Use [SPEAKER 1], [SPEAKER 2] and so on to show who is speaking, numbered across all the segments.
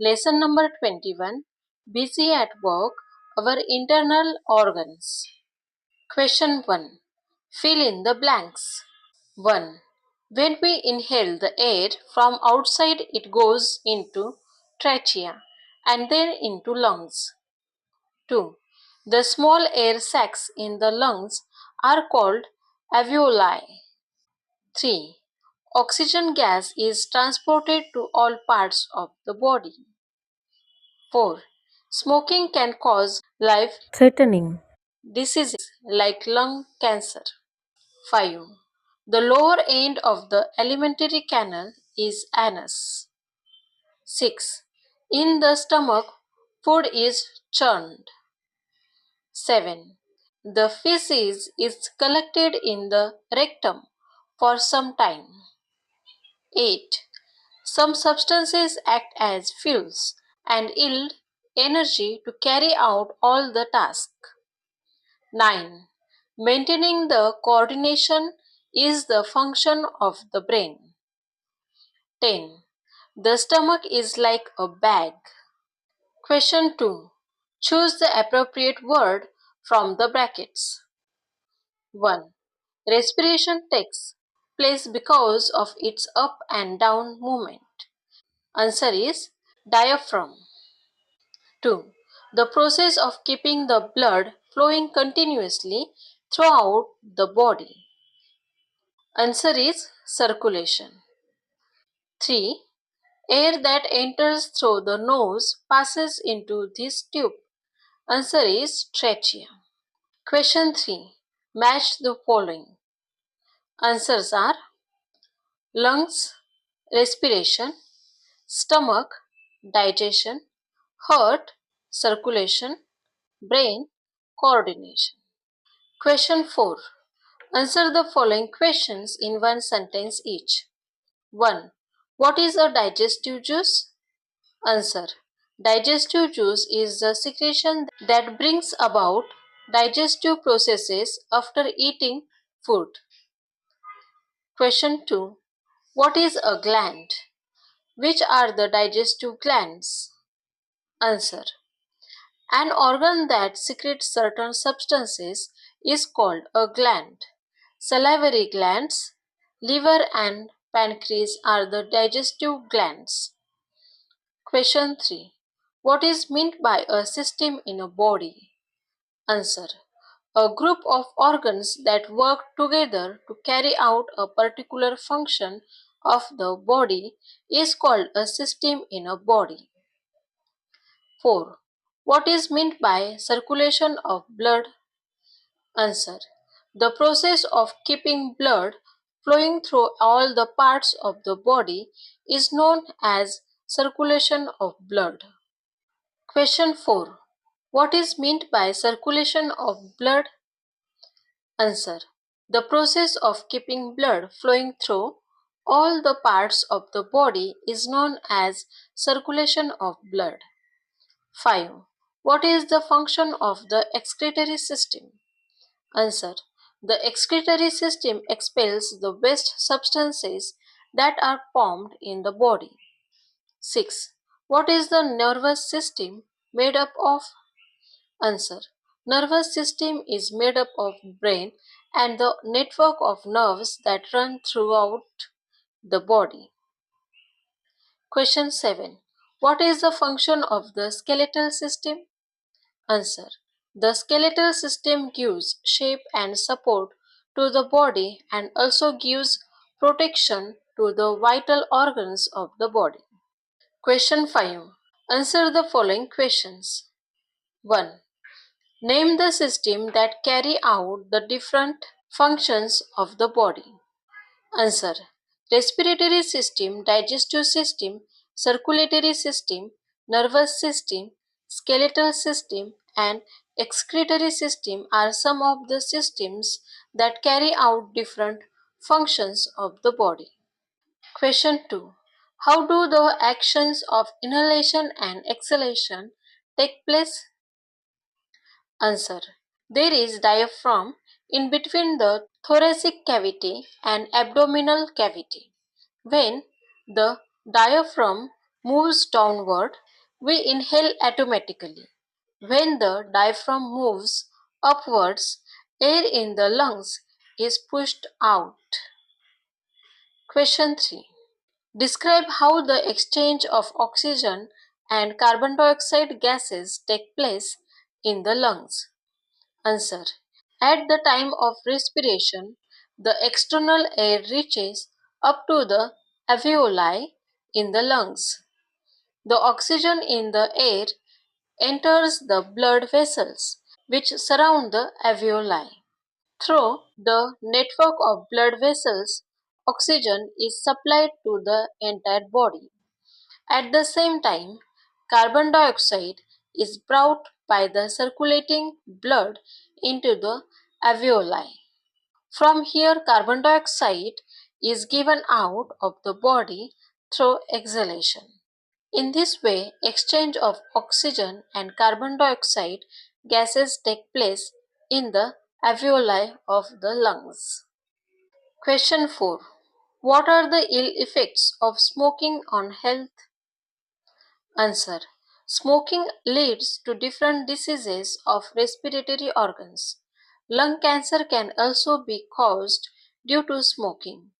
[SPEAKER 1] Lesson number 21. Busy at work, our internal organs. Question 1. Fill in the blanks. 1. When we inhale the air from outside, it goes into trachea and then into lungs. 2. The small air sacs in the lungs are called alveoli. 3. Oxygen gas is transported to all parts of the body. 4. Smoking can cause life threatening diseases like lung cancer. 5. The lower end of the alimentary canal is anus. 6. In the stomach, food is churned. 7. The feces is collected in the rectum for some time. 8. Some substances act as fuels and yield energy to carry out all the tasks. 9. Maintaining the coordination is the function of the brain. 10. The stomach is like a bag. Question 2. Choose the appropriate word from the brackets. 1. Respiration takes place because of its up and down movement. Answer is diaphragm. 2. The process of keeping the blood flowing continuously throughout the body. Answer is circulation. 3. Air that enters through the nose passes into this tube. Answer is trachea. Question 3. Match the following. Answers are lungs, respiration, stomach, digestion, heart, circulation, brain, coordination. Question 4. Answer the following questions in one sentence each. 1. What is a digestive juice? Answer. Digestive juice is the secretion that brings about digestive processes after eating food. Question 2. What is a gland? Which are the digestive glands? Answer. An organ that secretes certain substances is called a gland. Salivary glands, liver and pancreas are the digestive glands. Question 3. What is meant by a system in a body? Answer. A group of organs that work together to carry out a particular function of the body is called a system in a body. 4. What is meant by circulation of blood? Answer. The process of keeping blood flowing through all the parts of the body is known as circulation of blood. Question 4. What is meant by circulation of blood? Answer. The process of keeping blood flowing through all the parts of the body is known as circulation of blood. 5. What is the function of the excretory system? Answer. The excretory system expels the waste substances that are formed in the body. 6. What is the nervous system made up of? Answer. Nervous system is made up of brain and the network of nerves that run throughout the body. Question 7. What is the function of the skeletal system? Answer. The skeletal system gives shape and support to the body and also gives protection to the vital organs of the body. Question 5. Answer the following questions. 1. Name the system that carry out the different functions of the body. Answer. Respiratory system, digestive system, circulatory system, nervous system, skeletal system, and excretory system are some of the systems that carry out different functions of the body. Question 2. How do the actions of inhalation and exhalation take place? Answer. There is diaphragm in between the thoracic cavity and abdominal cavity. When the diaphragm moves downward, We inhale automatically. When the diaphragm moves upwards, air in the lungs is pushed out. Question 3. Describe how the exchange of oxygen and carbon dioxide gases take place in the lungs. Answer. At the time of respiration, the external air reaches up to the alveoli in the lungs. The oxygen in the air enters the blood vessels which surround the alveoli. Through the network of blood vessels, oxygen is supplied to the entire body. At the same time, carbon dioxide is brought by the circulating blood into the alveoli. From here, carbon dioxide is given out of the body through exhalation. In this way, exchange of oxygen and carbon dioxide gases take place in the alveoli of the lungs. Question 4. What are the ill effects of smoking on health? Answer. Smoking leads to different diseases of respiratory organs. Lung cancer can also be caused due to smoking.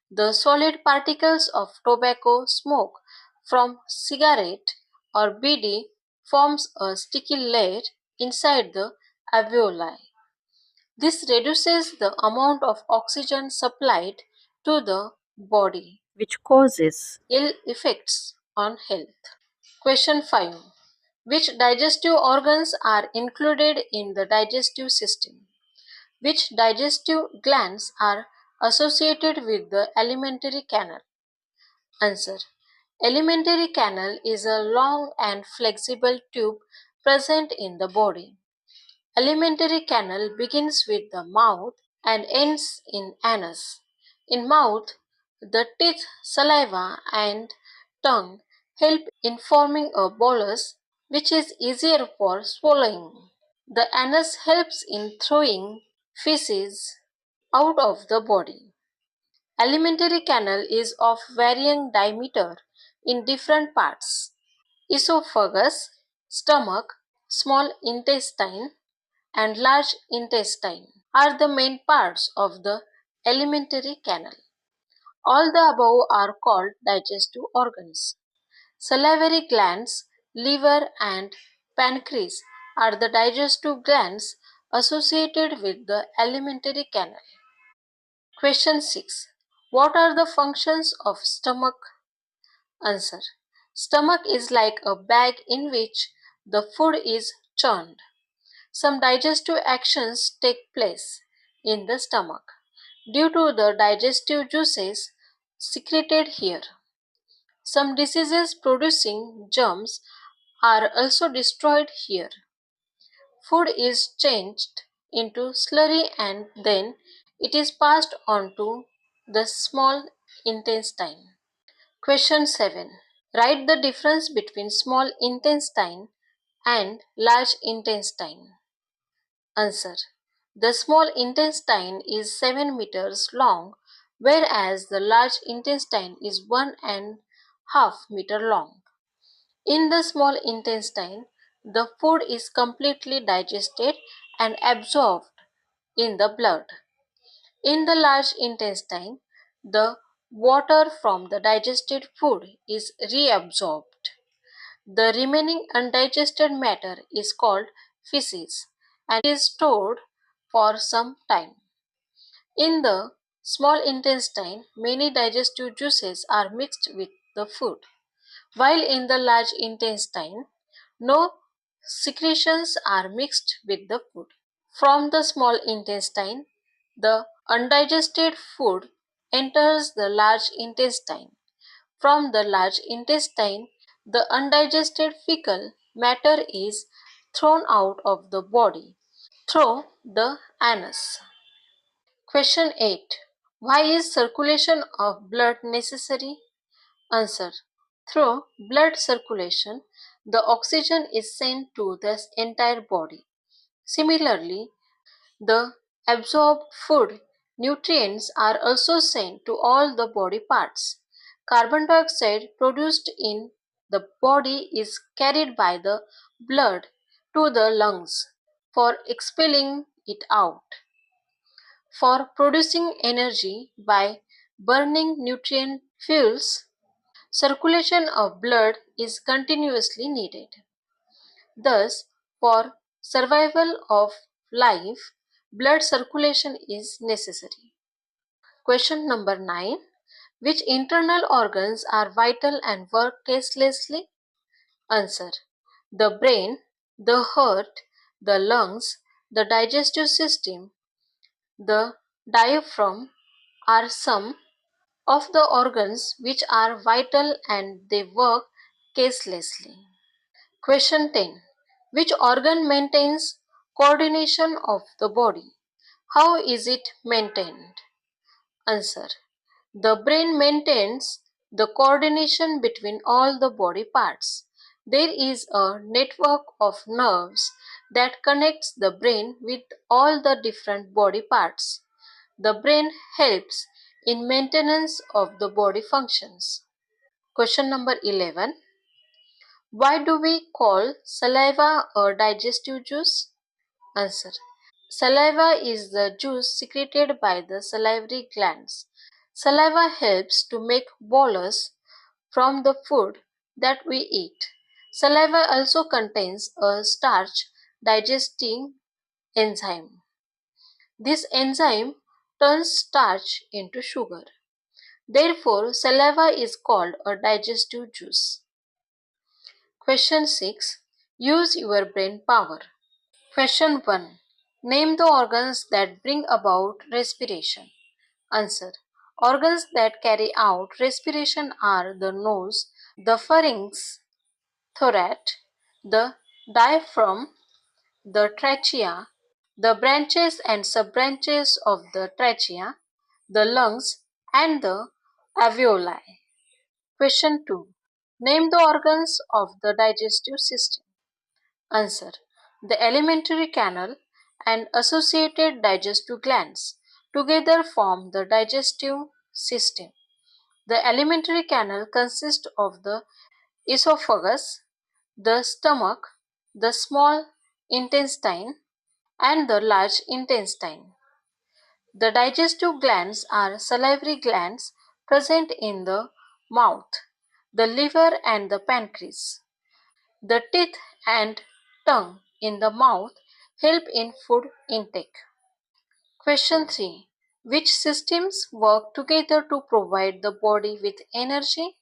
[SPEAKER 1] The solid particles of tobacco smoke from cigarette or BD forms a sticky layer inside the alveoli. This reduces the amount of oxygen supplied to the body, which causes ill effects on health. Question 5. Which digestive organs are included in the digestive system? Which digestive glands are associated with the alimentary canal? Answer. Alimentary canal is a long and flexible tube present in the body. Alimentary canal begins with the mouth and ends in anus. In mouth, the teeth, saliva, and tongue help in forming a bolus which is easier for swallowing. The anus helps in throwing feces out of the body. Alimentary canal is of varying diameter in different parts. Esophagus, stomach, small intestine, and large intestine are the main parts of the alimentary canal. All the above are called digestive organs. Salivary glands, liver, and pancreas are the digestive glands associated with the alimentary canal. Question 6. What are the functions of stomach? Answer. Stomach is like a bag in which the food is churned. Some digestive actions take place in the stomach due to the digestive juices secreted here. Some diseases producing germs are also destroyed here. Food is changed into slurry and then it is passed on to the small intestine. Question 7. Write the difference between small intestine and large intestine. Answer. The small intestine is 7 meters long, whereas the large intestine is 1.5 meter long. In the small intestine, the food is completely digested and absorbed in the blood. In the large intestine, the water from the digested food is reabsorbed. The remaining undigested matter is called feces and is stored for some time. In the small intestine, many digestive juices are mixed with the food, while in the large intestine, no secretions are mixed with the food. From the small intestine, the undigested food enters the large intestine. From the large intestine, the undigested fecal matter is thrown out of the body through the anus. Question 8. Why is circulation of blood necessary? Answer. Through blood circulation, the oxygen is sent to the entire body. Similarly, the absorbed food nutrients are also sent to all the body parts. Carbon dioxide produced in the body is carried by the blood to the lungs for expelling it out, for producing energy by burning nutrient fuels. Circulation of blood is continuously needed. Thus, for survival of life, blood circulation is necessary. Question number 9. Which internal organs are vital and work tastelessly? Answer. The brain, the heart, the lungs, the digestive system, the diaphragm are some of the organs which are vital and they work tastelessly. Question 10. Which organ maintains coordination of the body? How is it maintained? Answer. The brain maintains the coordination between all the body parts. There is a network of nerves that connects the brain with all the different body parts. The brain helps in maintenance of the body functions. Question number 11. Why do we call saliva a digestive juice? Answer. Saliva is the juice secreted by the salivary glands. Saliva helps to make bolus from the food that we eat. Saliva also contains a starch digesting enzyme. This enzyme turns starch into sugar. Therefore, saliva is called a digestive juice. Question 6. Use your brain power. Question 1. Name the organs that bring about respiration. Answer. Organs that carry out respiration are the nose, the pharynx, thorax, the diaphragm, the trachea, the branches and subbranches of the trachea, the lungs, and the alveoli. Question 2. Name the organs of the digestive system. Answer. The alimentary canal and associated digestive glands together form the digestive system. The alimentary canal consists of the esophagus, the stomach, the small intestine, and the large intestine. The digestive glands are salivary glands present in the mouth, the liver, and the pancreas. The teeth and tongue in the mouth help in food intake. Question 3. Which systems work together to provide the body with energy?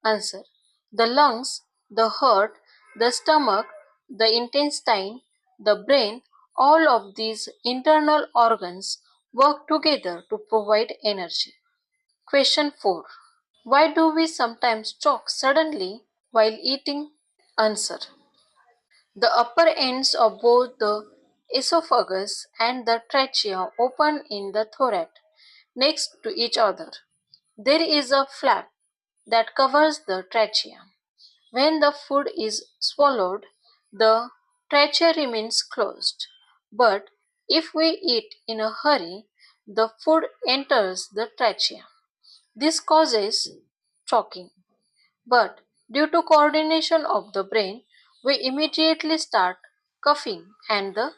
[SPEAKER 1] Answer. The lungs, the heart, the stomach, the intestine, the brain, all of these internal organs work together to provide energy. Question 4. Why do we sometimes choke suddenly while eating? Answer. The upper ends of both the esophagus and the trachea open in the thorax next to each other. There is a flap that covers the trachea. When the food is swallowed, the trachea remains closed. But if we eat in a hurry, the food enters the trachea. This causes choking. But due to coordination of the brain, we immediately start coughing and the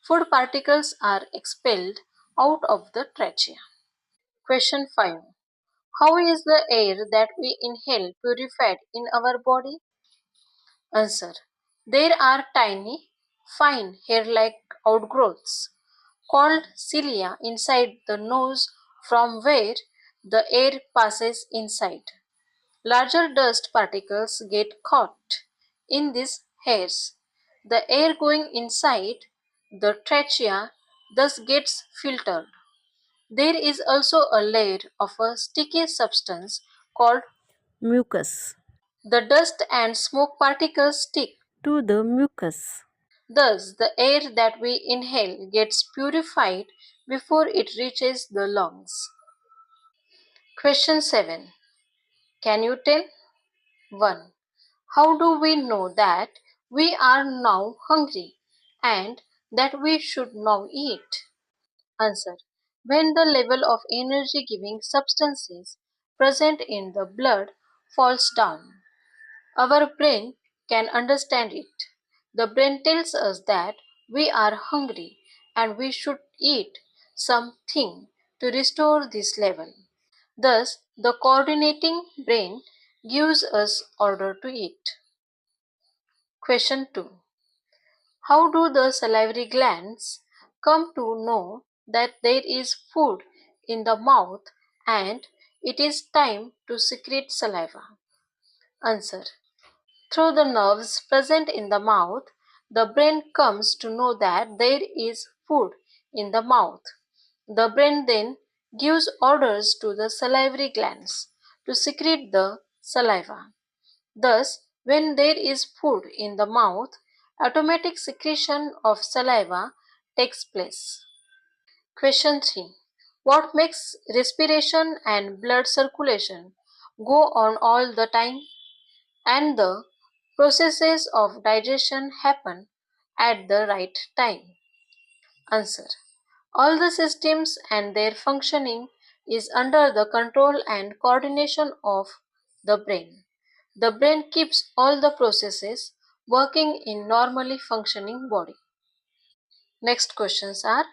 [SPEAKER 1] food particles are expelled out of the trachea. Question 5. How is the air that we inhale purified in our body? Answer. There are tiny, fine hair-like outgrowths called cilia inside the nose from where the air passes inside. Larger dust particles get caught in these hairs. The air going inside the trachea thus gets filtered. There is also a layer of a sticky substance called mucus. The dust and smoke particles stick to the mucus. Thus, the air that we inhale gets purified before it reaches the lungs. Question 7. Can you tell? 1. How do we know that we are now hungry and that we should now eat? Answer. When the level of energy giving substances present in the blood falls down. Our brain can understand it. The brain tells us that we are hungry and we should eat something to restore this level. Thus, the coordinating brain gives us order to eat. Question 2. How do the salivary glands come to know that there is food in the mouth and it is time to secrete saliva? Answer. Through the nerves present in the mouth, the brain comes to know that there is food in the mouth. The brain then gives orders to the salivary glands to secrete the saliva. Thus, when there is food in the mouth, automatic secretion of saliva takes place. Question 3. What makes respiration and blood circulation go on all the time and the processes of digestion happen at the right time? Answer. All the systems and their functioning is under the control and coordination of the brain. The brain keeps all the processes working in normally functioning body. Next questions are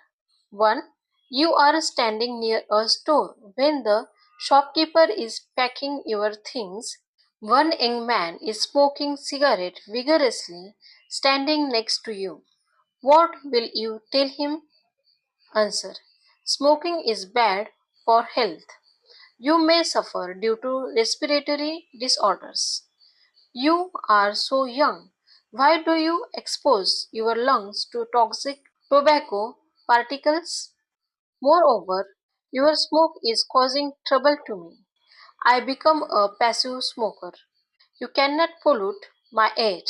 [SPEAKER 1] 1. You are standing near a store when the shopkeeper is packing your things. One young man is smoking cigarette vigorously standing next to you. What will you tell him? Answer. Smoking is bad for health. You may suffer due to respiratory disorders. You are so young. Why do you expose your lungs to toxic tobacco particles? Moreover, your smoke is causing trouble to me. I become a passive smoker. You cannot pollute my air.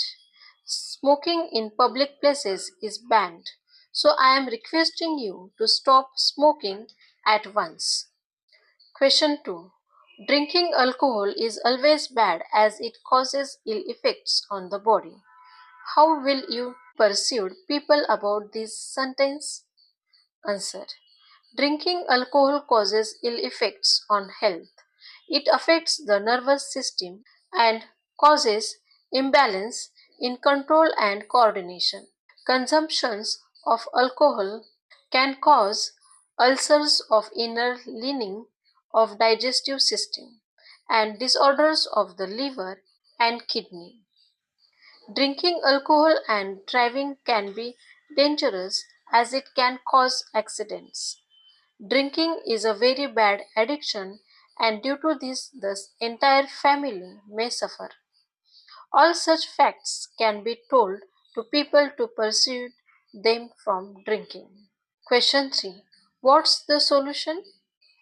[SPEAKER 1] Smoking in public places is banned. So I am requesting you to stop smoking at once. Question 2. Drinking alcohol is always bad as it causes ill effects on the body. How will you persuade people about this sentence? Answer. Drinking alcohol causes ill effects on health. It affects the nervous system and causes imbalance in control and coordination. Consumptions of alcohol can cause ulcers of inner lining of digestive system and disorders of the liver and kidney. Drinking alcohol and driving can be dangerous as it can cause accidents. Drinking is a very bad addiction and due to this the entire family may suffer. All such facts can be told to people to persuade them from drinking. Question 3. What's the solution?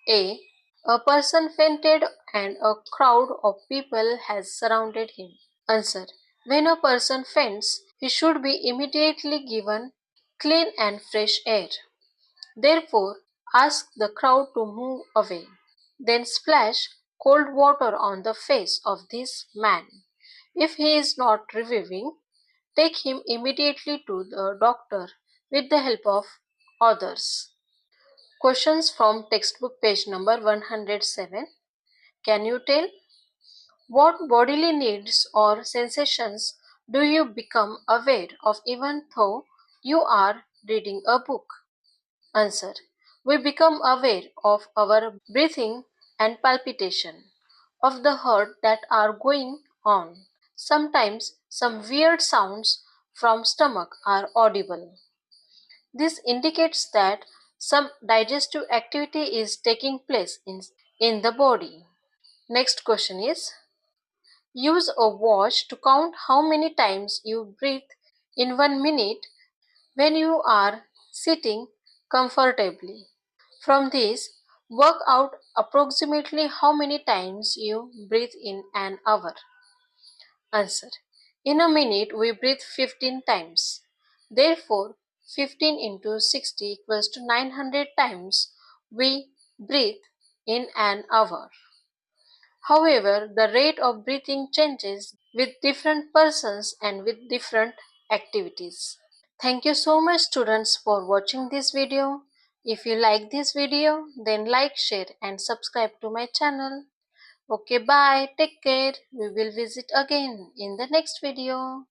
[SPEAKER 1] A. A person fainted and a crowd of people has surrounded him. Answer. When a person faints, he should be immediately given clean and fresh air. Therefore, ask the crowd to move away. Then splash cold water on the face of this man. If he is not reviving, take him immediately to the doctor with the help of others. Questions from textbook page number 107. Can you tell what bodily needs or sensations do you become aware of even though you are reading a book? Answer. We become aware of our breathing and palpitation, of the heart that are going on. Sometimes some weird sounds from stomach are audible. This indicates that some digestive activity is taking place in the body. Next question is, use a watch to count how many times you breathe in 1 minute when you are sitting comfortably. From this, work out approximately how many times you breathe in an hour. Answer. In a minute, we breathe 15 times. Therefore, 15 into 60 equals to 900 times we breathe in an hour. However, the rate of breathing changes with different persons and with different activities. Thank you so much students for watching this video. If you like this video, then like, share and subscribe to my channel. Okay, bye. Take care. We will visit again in the next video.